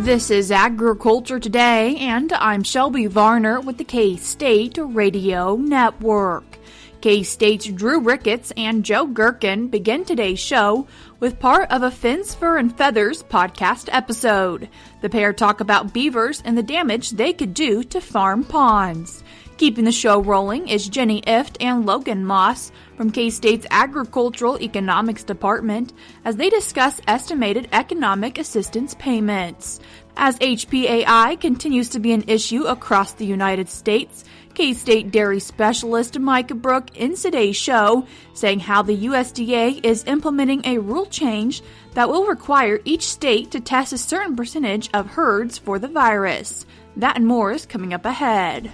This is Agriculture Today, and I'm Shelby Varner with the K-State Radio Network. K-State's Drew Ricketts and Joe Gerken begin today's show with part of a Fins, Fur, and Feathers podcast episode. The pair talk about beavers and the damage they could do to farm ponds. Keeping the show rolling is Jenny Ifft and Logan Moss from K-State's Agricultural Economics Department as they discuss estimated economic assistance payments. As HPAI continues to be an issue across the United States, K-State dairy specialist Mike Brouk ends today's show saying how the USDA is implementing a rule change that will require each state to test a certain percentage of herds for the virus. That and more is coming up ahead.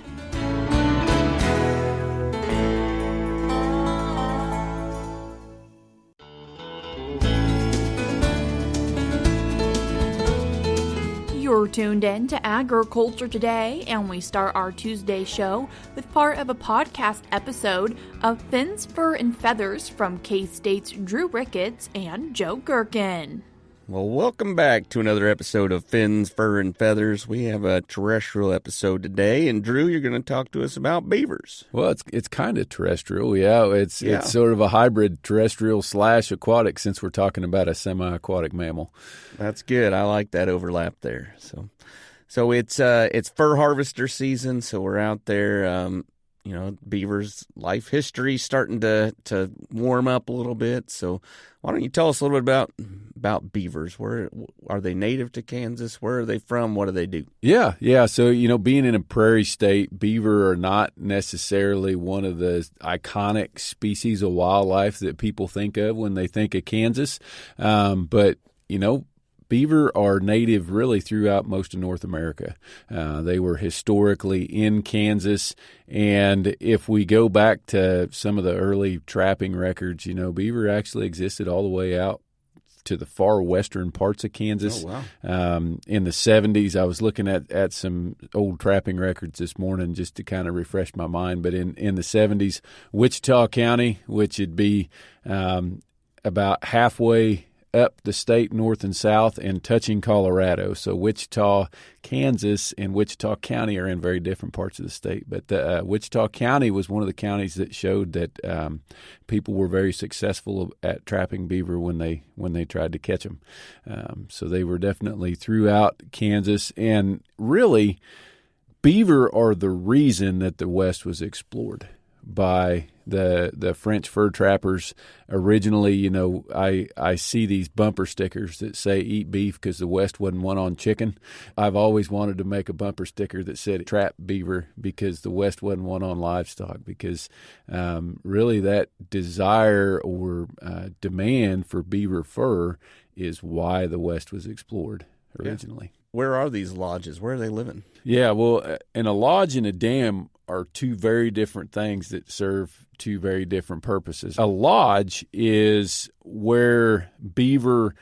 You're tuned in to Agriculture Today, and we start our Tuesday show with part of a podcast episode of Fins, Fur, and Feathers from K-State's Drew Ricketts and Joe Gerken. Well, welcome back to another episode of Fins, Fur, and Feathers. We have a terrestrial episode today, and Drew, you're going to talk to us about beavers. Well, it's kind of terrestrial, yeah. It's sort of a hybrid terrestrial / aquatic since we're talking about a semi-aquatic mammal. That's good. I like that overlap there. So it's fur harvester season, so we're out there. Beavers' life history starting to warm up a little bit. So why don't you tell us a little bit about beavers? Where are they native to Kansas? Where are they from? What do they do? Yeah. So, being in a prairie state, beaver are not necessarily one of the iconic species of wildlife that people think of when they think of Kansas. But beaver are native really throughout most of North America. They were historically in Kansas, and if we go back to some of the early trapping records, beaver actually existed all the way out to the far western parts of Kansas. Oh, wow. In the 70s, I was looking at some old trapping records this morning just to kind of refresh my mind, but in the 70s, Wichita County, which would be about halfway up the state north and south and touching Colorado. So Wichita, Kansas, and Wichita County are in very different parts of the state. But Wichita County was one of the counties that showed that people were very successful at trapping beaver when they tried to catch them. So they were definitely throughout Kansas. And really, beaver are the reason that the West was explored by the French fur trappers. Originally, I see these bumper stickers that say "Eat beef" because the West wasn't one on chicken. I've always wanted to make a bumper sticker that said "Trap beaver" because the West wasn't one on livestock. Because really, that desire or demand for beaver fur is why the West was explored originally. Yeah. Where are these lodges? Where are they living? Yeah, well, and a lodge and a dam are two very different things that serve two very different purposes. A lodge is where beaver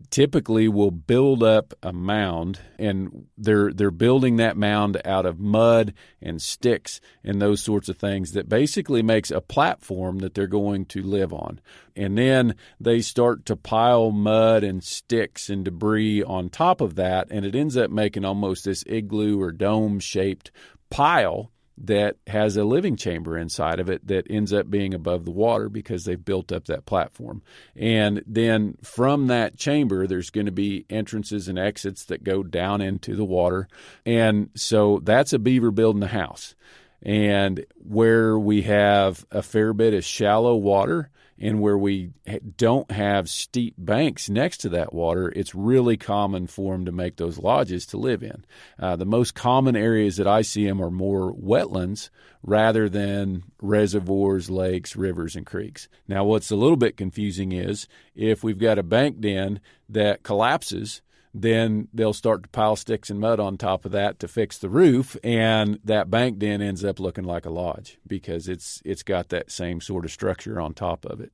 typically will build up a mound, and they're building that mound out of mud and sticks and those sorts of things that basically makes a platform that they're going to live on. And then they start to pile mud and sticks and debris on top of that, and it ends up making almost this igloo or dome-shaped pile that has a living chamber inside of it that ends up being above the water because they've built up that platform. And then from that chamber, there's going to be entrances and exits that go down into the water. And so that's a beaver building a house. And where we have a fair bit of shallow water and where we don't have steep banks next to that water, it's really common for them to make those lodges to live in. The most common areas that I see them are more wetlands rather than reservoirs, lakes, rivers, and creeks. Now, what's a little bit confusing is if we've got a bank den that collapses, then they'll start to pile sticks and mud on top of that to fix the roof, and that bank den ends up looking like a lodge because it's got that same sort of structure on top of it.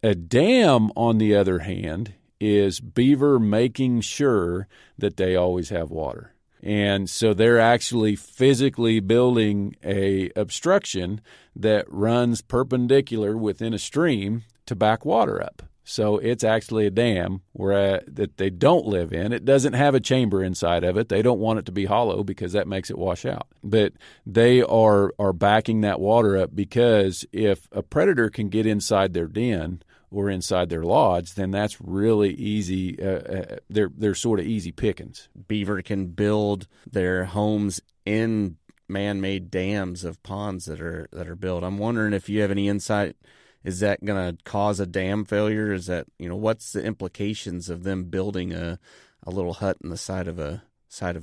A dam, on the other hand, is beaver making sure that they always have water. And so they're actually physically building a obstruction that runs perpendicular within a stream to back water up. So it's actually a dam that they don't live in. It doesn't have a chamber inside of it. They don't want it to be hollow because that makes it wash out. But they are backing that water up because if a predator can get inside their den or inside their lodge, then that's really easy. They're sort of easy pickings. Beaver can build their homes in man-made dams of ponds that are built. I'm wondering if you have any insight. Is that going to cause a dam failure? Is that, what's the implications of them building a little hut in the side of a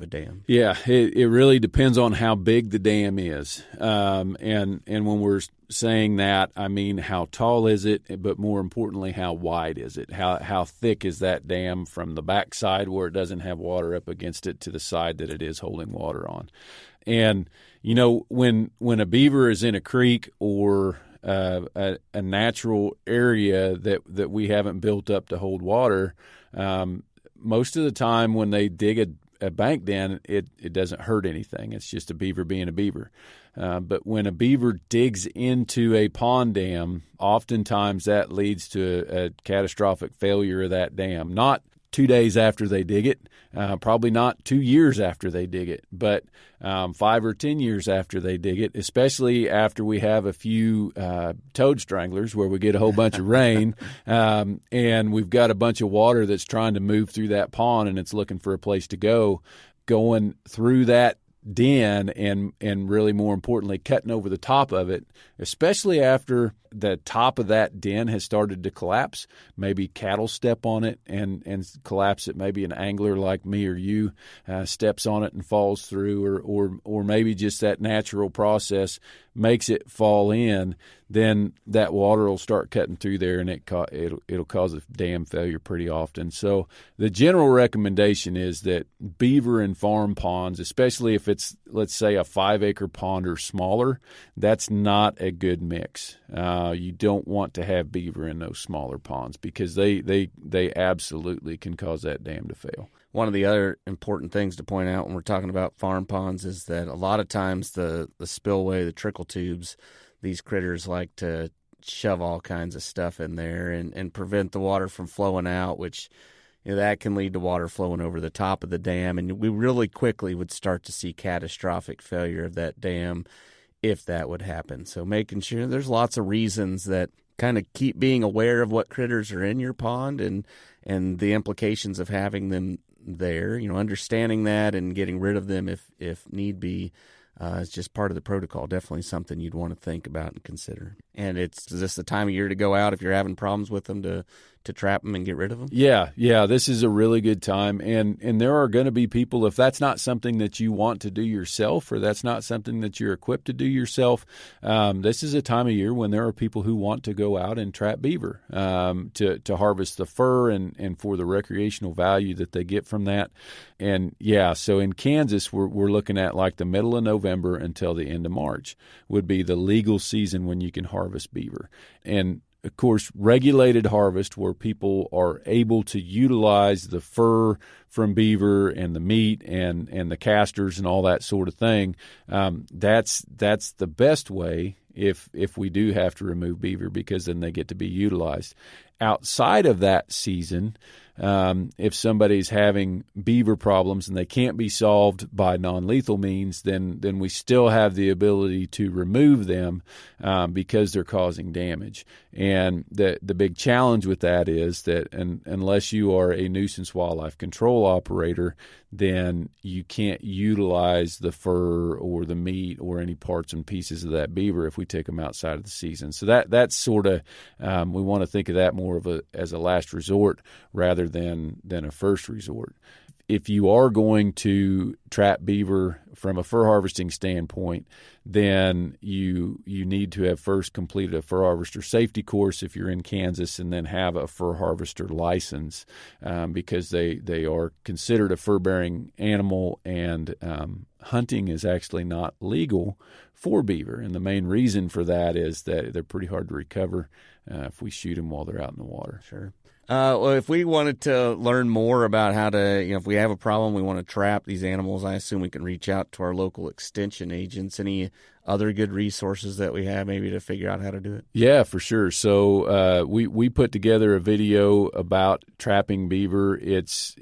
dam? Yeah, it really depends on how big the dam is. And when we're saying that, I mean how tall is it, but more importantly, how wide is it? How thick is that dam from the backside where it doesn't have water up against it to the side that it is holding water on? And, when a beaver is in a creek or a natural area that we haven't built up to hold water, most of the time when they dig a bank den, it doesn't hurt anything. It's just a beaver being a beaver. But when a beaver digs into a pond dam, oftentimes that leads to a catastrophic failure of that dam. Not 2 days after they dig it, probably not 2 years after they dig it, but 5 or 10 years after they dig it, especially after we have a few toad stranglers where we get a whole bunch of rain and we've got a bunch of water that's trying to move through that pond and it's looking for a place to go. Going through that den and really more importantly cutting over the top of it, especially after the top of that den has started to collapse. Maybe cattle step on it and collapse it. Maybe an angler like me or you steps on it and falls through, or maybe just that natural process makes it fall in. Then that water will start cutting through there, and it'll cause a dam failure pretty often. So the general recommendation is that beaver and farm ponds, especially if it's, let's say, a 5-acre pond or smaller, that's not a good mix. You don't want to have beaver in those smaller ponds because they absolutely can cause that dam to fail. One of the other important things to point out when we're talking about farm ponds is that a lot of times the spillway, the trickle tubes, these critters like to shove all kinds of stuff in there and prevent the water from flowing out, which that can lead to water flowing over the top of the dam. And we really quickly would start to see catastrophic failure of that dam if that would happen. So making sure there's lots of reasons that kind of keep being aware of what critters are in your pond and the implications of having them there, understanding that and getting rid of them if need be. It's just part of the protocol. Definitely something you'd want to think about and consider. And is this the time of year to go out if you're having problems with them to trap them and get rid of them? Yeah, this is a really good time. And there are going to be people, if that's not something that you want to do yourself or that's not something that you're equipped to do yourself, this is a time of year when there are people who want to go out and trap beaver to harvest the fur and for the recreational value that they get from that. And so in Kansas, we're looking at like the middle of November until the end of March would be the legal season when you can harvest beaver. And of course, regulated harvest where people are able to utilize the fur from beaver and the meat and the casters and all that sort of thing. That's the best way if we do have to remove beaver because then they get to be utilized. Outside of that season, if somebody's having beaver problems and they can't be solved by non-lethal means, then we still have the ability to remove them because they're causing damage. And the big challenge with that is that unless you are a nuisance wildlife control operator, then you can't utilize the fur or the meat or any parts and pieces of that beaver if we take them outside of the season. So that's sort of we want to think of that more of as a last resort rather than a first resort. If you are going to trap beaver from a fur harvesting standpoint, then you need to have first completed a fur harvester safety course if you're in Kansas and then have a fur harvester license because they are considered a fur-bearing animal and hunting is actually not legal for beaver. And the main reason for that is that they're pretty hard to recover if we shoot them while they're out in the water. Sure. Well, if we wanted to learn more about how to, if we have a problem, we want to trap these animals, I assume we can reach out to our local extension agents. Any other good resources that we have maybe to figure out how to do it? Yeah, for sure. So we put together a video about trapping beaver. It's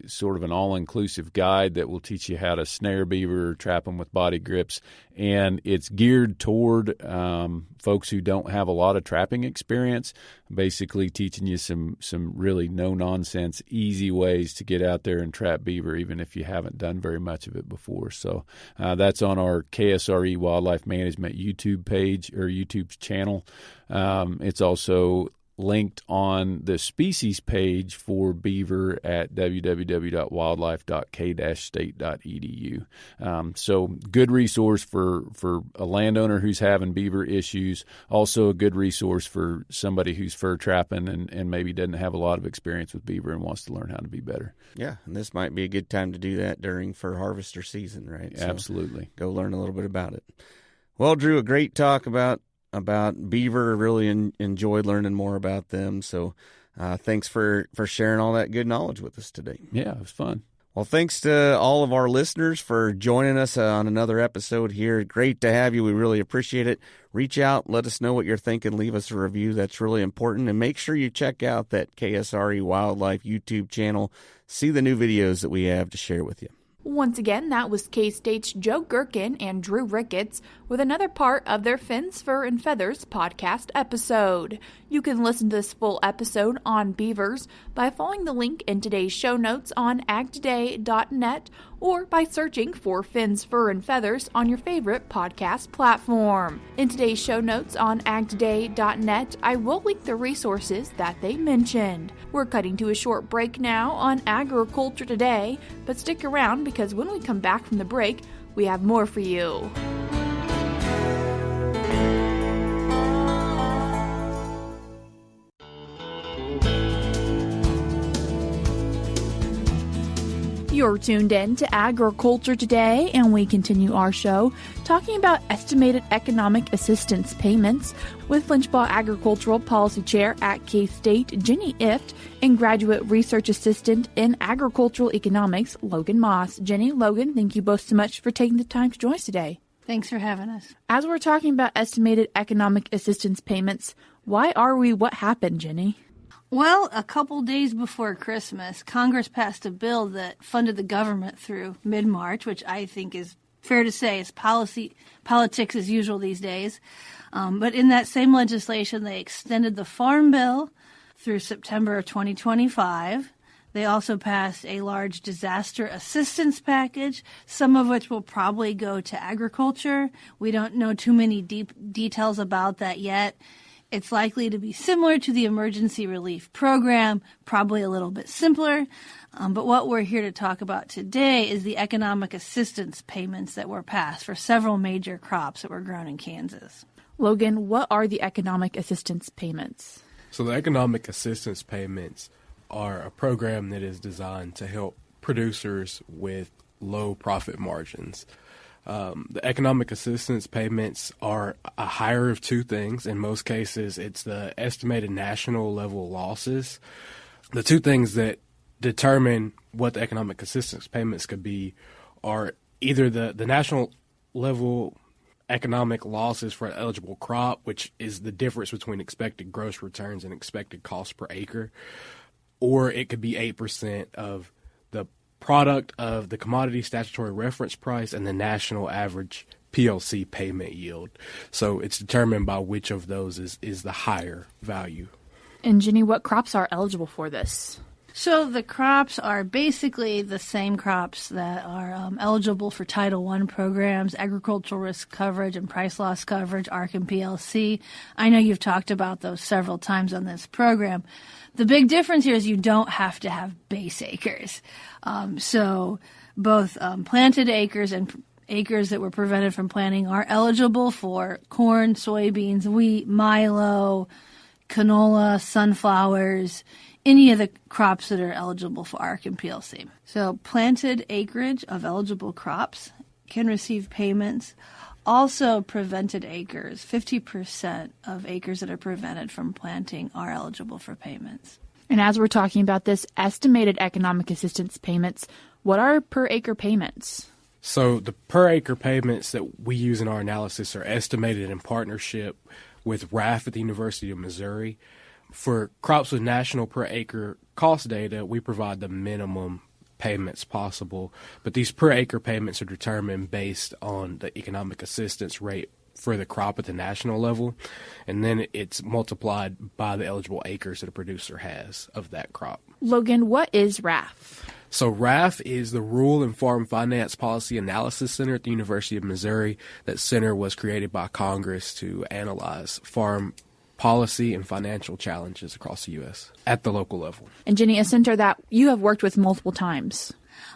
sort of an all-inclusive guide that will teach you how to snare beaver, trap them with body grips, and it's geared toward folks who don't have a lot of trapping experience, basically teaching you some really no-nonsense, easy ways to get out there and trap beaver, even if you haven't done very much of it before. So that's on our KSRE Wildlife Management YouTube page or YouTube channel. It's also linked on the species page for beaver at www.wildlife.k-state.edu. So good resource for a landowner who's having beaver issues, also a good resource for somebody who's fur trapping and maybe doesn't have a lot of experience with beaver and wants to learn how to be better. Yeah, and this might be a good time to do that during fur harvester season, right? Absolutely. So go learn a little bit about it. Well, Drew, a great talk about beaver. Really enjoyed learning more about them. So thanks for sharing all that good knowledge with us today. Yeah, it was fun. Well, thanks to all of our listeners for joining us on another episode here. Great to have you. We really appreciate it. Reach out, let us know what you're thinking, leave us a review. That's really important. And make sure you check out that KSRE Wildlife YouTube channel. See the new videos that we have to share with you. Once again, that was K-State's Joe Gerken and Drew Ricketts with another part of their Fins, Fur, and Feathers podcast episode. You can listen to this full episode on beavers by following the link in today's show notes on agtoday.net or by searching for Fins, Fur, and Feathers on your favorite podcast platform. In today's show notes on agtoday.net, I will link the resources that they mentioned. We're cutting to a short break now on Agriculture Today, but stick around because when we come back from the break, we have more for you. You're tuned in to Agriculture Today, and we continue our show talking about estimated economic assistance payments with Lynchbaugh Agricultural Policy Chair at K-State, Jenny Ifft, and Graduate Research Assistant in Agricultural Economics, Logan Moss. Jenny, Logan, thank you both so much for taking the time to join us today. Thanks for having us. As we're talking about estimated economic assistance payments, why are we? What happened, Jenny? Well, a couple days before Christmas, Congress passed a bill that funded the government through mid-March, which I think is fair to say is politics as usual these days. But in that same legislation, they extended the Farm Bill through September of 2025. They also passed a large disaster assistance package, some of which will probably go to agriculture. We don't know too many deep details about that yet. It's likely to be similar to the emergency relief program, probably a little bit simpler. But what we're here to talk about today is the economic assistance payments that were passed for several major crops that were grown in Kansas. Logan, what are the economic assistance payments? So the economic assistance payments are a program that is designed to help producers with low profit margins. The economic assistance payments are a higher of two things. In most cases, it's the estimated national level losses. The two things that determine what the economic assistance payments could be are either the national level economic losses for an eligible crop, which is the difference between expected gross returns and expected cost per acre, or it could be 8% of the product of the commodity statutory reference price and the national average PLC payment yield. So it's determined by which of those is the higher value. And Jenny, what crops are eligible for this? So the crops are basically the same crops that are eligible for Title I programs, agricultural risk coverage and price loss coverage, ARC and PLC. I know you've talked about those several times on this program. The big difference here is you don't have to have base acres. So both planted acres and acres that were prevented from planting are eligible for corn, soybeans, wheat, milo, canola, sunflowers, any of the crops that are eligible for ARC and PLC. So planted acreage of eligible crops can receive payments also prevented acres. 50% of acres that are prevented from planting are eligible for payments. And as we're talking about this estimated economic assistance payments, what are per acre payments? So the per acre payments that we use in our analysis are estimated in partnership with RAF at the University of Missouri. For crops with national per acre cost data, we provide the minimum payments possible, but these per acre payments are determined based on the economic assistance rate for the crop at the national level, and then it's multiplied by the eligible acres that a producer has of that crop. Logan, what is RAF? So RAF is the Rural and Farm Finance Policy Analysis Center at the University of Missouri. That center was created by Congress to analyze farm policy and financial challenges across the U.S. at the local level. And Jenny, a center that you have worked with multiple times.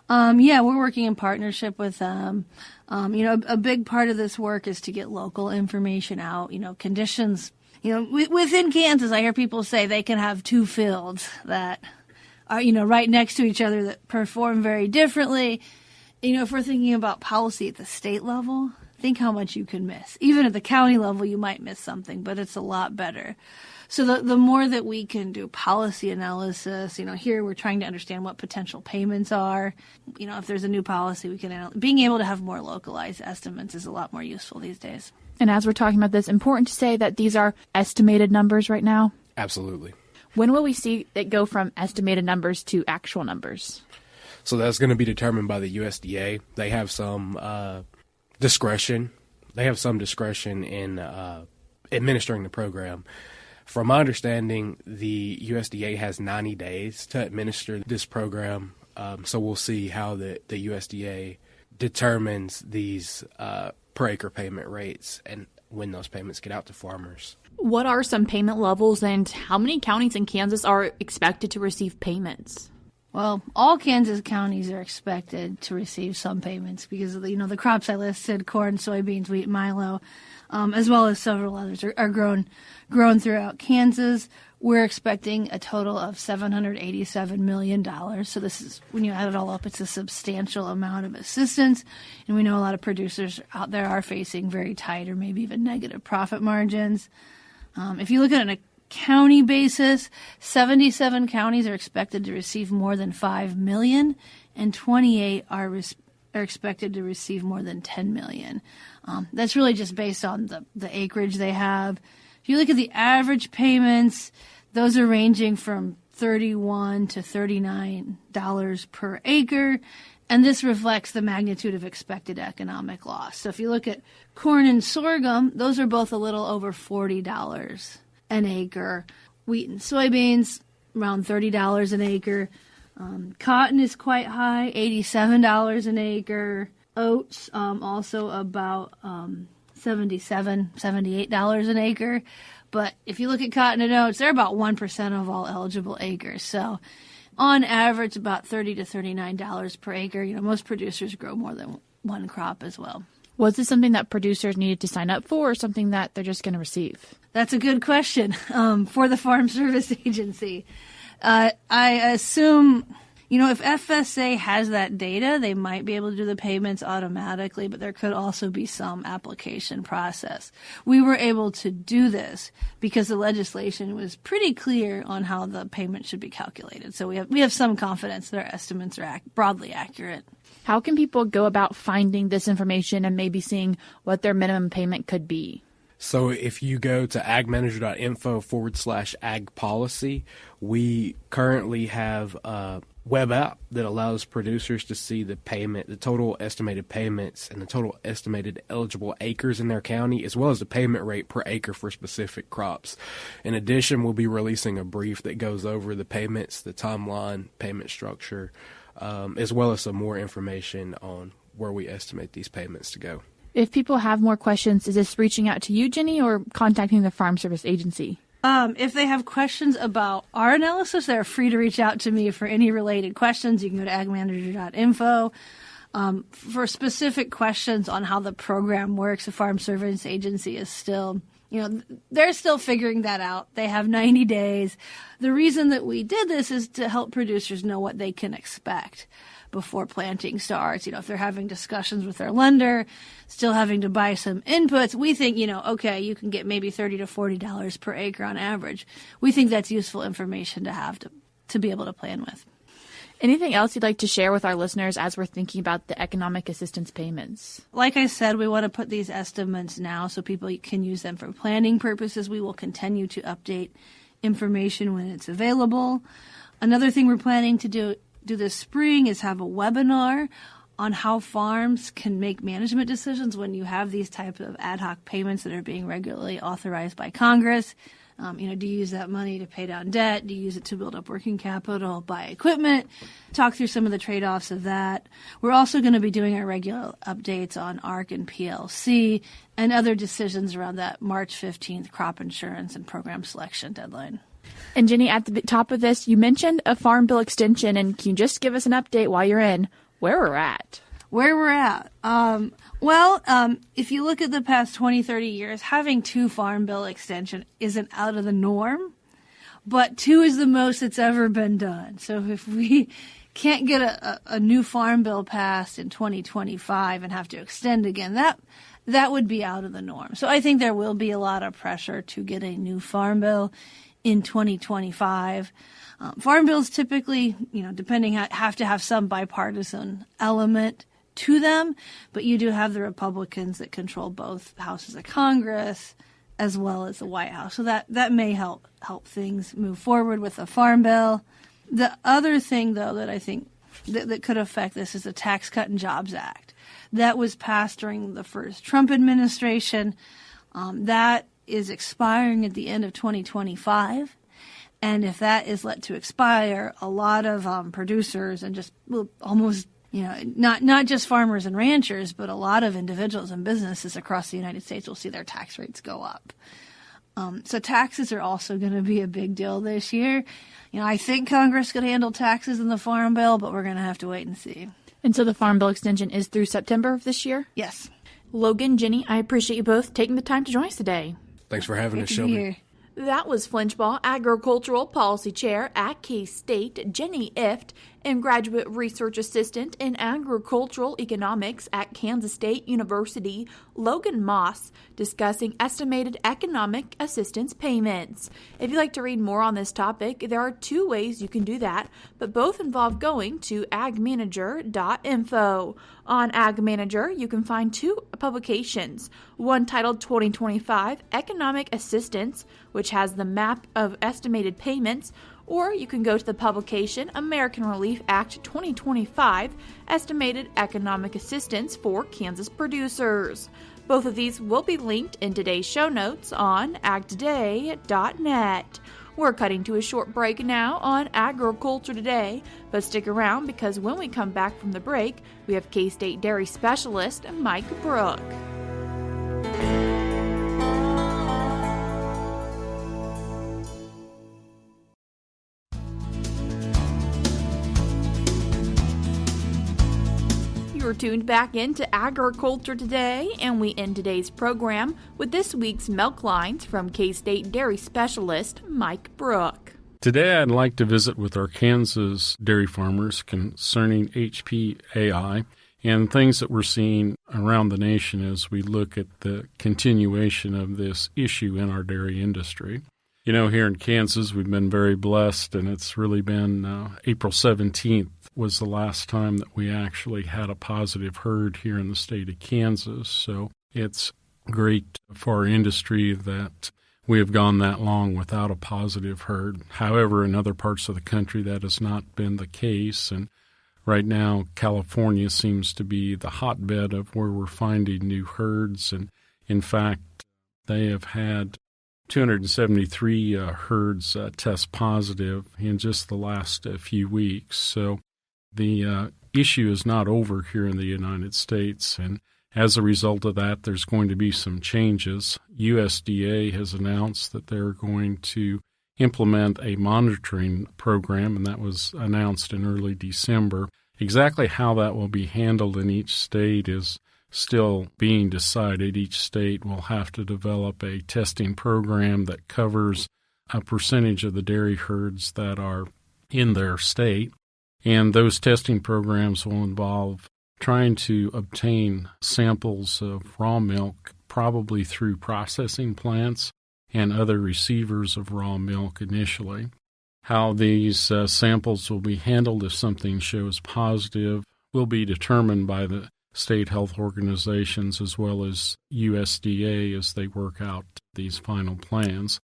Yeah, we're working in partnership with them. A big part of this work is to get local information out, conditions. Within Kansas, I hear people say they can have two fields that are, right next to each other that perform very differently. If we're thinking about policy at the state level, think how much you can miss. Even at the county level, you might miss something, but it's a lot better. So the more that we can do policy analysis, here we're trying to understand what potential payments are. If there's a new policy, we can being able to have more localized estimates is a lot more useful these days. And as we're talking about this, important to say that these are estimated numbers right now? Absolutely. When will we see it go from estimated numbers to actual numbers? So that's going to be determined by the USDA. They have some discretion. They have some discretion in administering the program. From my understanding, the USDA has 90 days to administer this program. So we'll see how the USDA determines these per acre payment rates and when those payments get out to farmers. What are some payment levels, and how many counties in Kansas are expected to receive payments? Well, all Kansas counties are expected to receive some payments because of the crops I listed: corn, soybeans, wheat, milo, as well as several others are grown throughout Kansas. We're expecting a total of $787 million. So this is, when you add it all up, it's a substantial amount of assistance. And we know a lot of producers out there are facing very tight or maybe even negative profit margins. If you look at it on a county basis, 77 counties are expected to receive more than $5 million, and 28 are expected to receive more than $10 million. That's really just based on the acreage they have. If you look at the average payments, those are ranging from $31 to $39 per acre, and this reflects the magnitude of expected economic loss. So if you look at corn and sorghum, those are both a little over $40 an acre. Wheat and soybeans, around $30 an acre. Cotton is quite high, $87 an acre. Oats, also about $78 an acre. But if you look at cotton and oats, they're about 1% of all eligible acres. So on average, about $30 to $39 per acre. Most producers grow more than one crop as well. Was this something that producers needed to sign up for, or something that they're just going to receive? That's a good question for the Farm Service Agency. I assume, if FSA has that data, they might be able to do the payments automatically, but there could also be some application process. We were able to do this because the legislation was pretty clear on how the payment should be calculated. So we have some confidence that our estimates are broadly accurate. How can people go about finding this information and maybe seeing what their minimum payment could be? So if you go to agmanager.info/ag policy, we currently have a web app that allows producers to see the total estimated payments and the total estimated eligible acres in their county, as well as the payment rate per acre for specific crops. In addition, we'll be releasing a brief that goes over the payments, the timeline, payment structure, as well as some more information on where we estimate these payments to go. If people have more questions, is this reaching out to you, Jenny, or contacting the Farm Service Agency? If they have questions about our analysis, they're free to reach out to me for any related questions. You can go to agmanager.info. For specific questions on how the program works, the Farm Service Agency is still, they're still figuring that out. They have 90 days. The reason that we did this is to help producers know what they can expect. before planting starts. If they're having discussions with their lender, still having to buy some inputs, we think, okay, you can get maybe $30 to $40 per acre on average. We think that's useful information to have to be able to plan with. Anything else you'd like to share with our listeners as we're thinking about the economic assistance payments? Like I said, we want to put these estimates now so people can use them for planning purposes. We will continue to update information when it's available. Another thing we're planning to do this spring is have a webinar on how farms can make management decisions when you have these types of ad hoc payments that are being regularly authorized by Congress. Do you use that money to pay down debt? Do you use it to build up working capital, buy equipment? Talk through some of the trade-offs of that. We're also going to be doing our regular updates on ARC and PLC and other decisions around that March 15th crop insurance and program selection deadline. And Jenny, at the top of this, you mentioned a farm bill extension, and can you just give us an update while you're in where we're at? Where we're at? If you look at the past 20, 30 years, having 2 farm bill extension isn't out of the norm, but 2 is the most that's ever been done. So if we can't get a new farm bill passed in 2025 and have to extend again, that would be out of the norm. So I think there will be a lot of pressure to get a new farm bill in 2025. Farm bills typically, have to have some bipartisan element to them, but you do have the Republicans that control both houses of Congress as well as the White House. So that may help things move forward with the farm bill. The other thing, though, that I think that could affect this is the Tax Cut and Jobs Act. That was passed during the first Trump administration. That is expiring at the end of 2025. And if that is let to expire, a lot of producers and just almost, not just farmers and ranchers, but a lot of individuals and businesses across the United States will see their tax rates go up. So taxes are also going to be a big deal this year. I think Congress could handle taxes in the Farm Bill, but we're going to have to wait and see. And so the Farm Bill extension is through September of this year? Yes. Logan, Jenny, I appreciate you both taking the time to join us today. Thanks for having us, Shelby. That was Flinchbaugh Agricultural Policy Chair at K-State, Jenny Ifft, and Graduate Research Assistant in Agricultural Economics at Kansas State University, Logan Moss, discussing estimated economic assistance payments. If you'd like to read more on this topic, there are 2 ways you can do that, but both involve going to agmanager.info. On Ag Manager, you can find 2 publications, one titled 2025 Economic Assistance, which has the map of estimated payments, or you can go to the publication American Relief Act 2025 Estimated Economic Assistance for Kansas Producers. Both of these will be linked in today's show notes on agtoday.net. We're cutting to a short break now on Agriculture Today, but stick around because when we come back from the break, we have K-State dairy specialist Mike Brouk. You're tuned back into Agriculture Today, and we end today's program with this week's milk lines from K-State dairy specialist Mike Brouk. Today I'd like to visit with our Kansas dairy farmers concerning HPAI and things that we're seeing around the nation as we look at the continuation of this issue in our dairy industry. Here in Kansas, we've been very blessed, and it's really been April 17th was the last time that we actually had a positive herd here in the state of Kansas. So it's great for our industry that we have gone that long without a positive herd. However, in other parts of the country, that has not been the case. And right now, California seems to be the hotbed of where we're finding new herds. And in fact, they have had 273 herds test positive in just the last few weeks. So the issue is not over here in the United States, and as a result of that, there's going to be some changes. USDA has announced that they're going to implement a monitoring program, and that was announced in early December. Exactly how that will be handled in each state is still being decided. Each state will have to develop a testing program that covers a percentage of the dairy herds that are in their state. And those testing programs will involve trying to obtain samples of raw milk, probably through processing plants and other receivers of raw milk initially. How these samples will be handled if something shows positive will be determined by the state health organizations as well as USDA as they work out these final plans.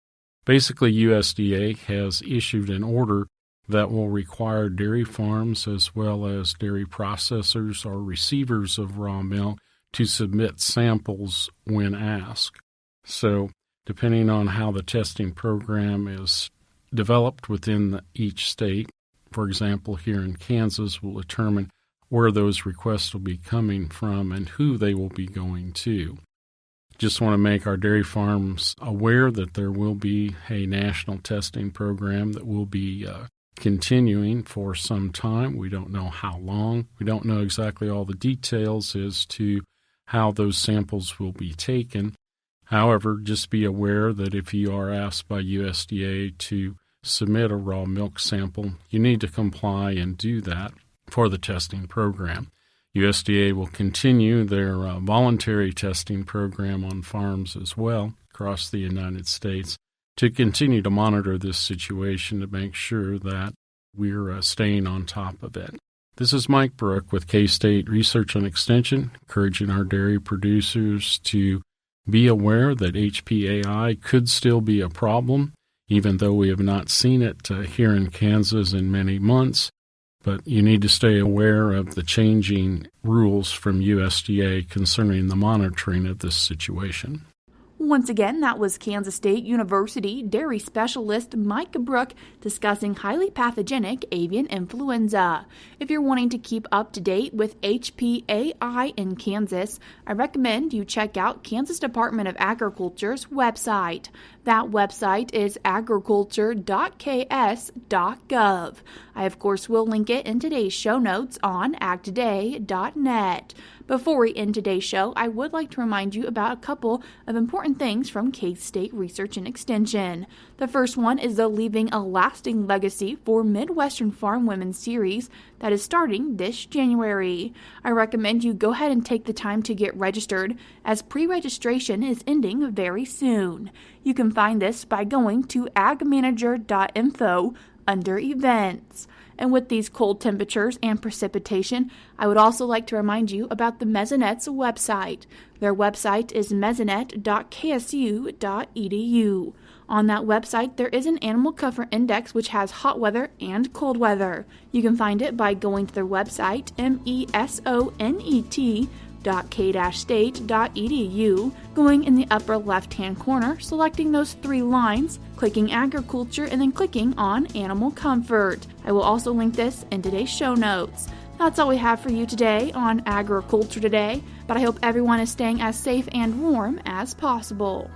Basically, USDA has issued an order that will require dairy farms as well as dairy processors or receivers of raw milk to submit samples when asked. So, depending on how the testing program is developed within each state, for example, here in Kansas, will determine where those requests will be coming from and who they will be going to. Just want to make our dairy farms aware that there will be a national testing program that will be continuing for some time. We don't know how long. We don't know exactly all the details as to how those samples will be taken. However, just be aware that if you are asked by USDA to submit a raw milk sample, you need to comply and do that for the testing program. USDA will continue their voluntary testing program on farms as well across the United States to continue to monitor this situation to make sure that we're staying on top of it. This is Mike Brouk with K-State Research and Extension, encouraging our dairy producers to be aware that HPAI could still be a problem, even though we have not seen it here in Kansas in many months. But you need to stay aware of the changing rules from USDA concerning the monitoring of this situation. Once again, that was Kansas State University dairy specialist Mike Brouk discussing highly pathogenic avian influenza. If you're wanting to keep up to date with HPAI in Kansas, I recommend you check out Kansas Department of Agriculture's website. That website is agriculture.ks.gov. I, of course, will link it in today's show notes on agtoday.net. Before we end today's show, I would like to remind you about a couple of important things from K-State Research and Extension. The first one is the Leaving a Lasting Legacy for Midwestern Farm Women series that is starting this January. I recommend you go ahead and take the time to get registered, as pre-registration is ending very soon. You can find this by going to agmanager.info under Events. And with these cold temperatures and precipitation, I would also like to remind you about the Mesonett's website. Their website is mesonett.ksu.edu. On that website, there is an animal comfort index which has hot weather and cold weather. You can find it by going to their website, mesonet.k-state.edu, going in the upper left-hand corner, selecting those three lines, clicking Agriculture, and then clicking on Animal Comfort. I will also link this in today's show notes. That's all we have for you today on Agriculture Today, but I hope everyone is staying as safe and warm as possible.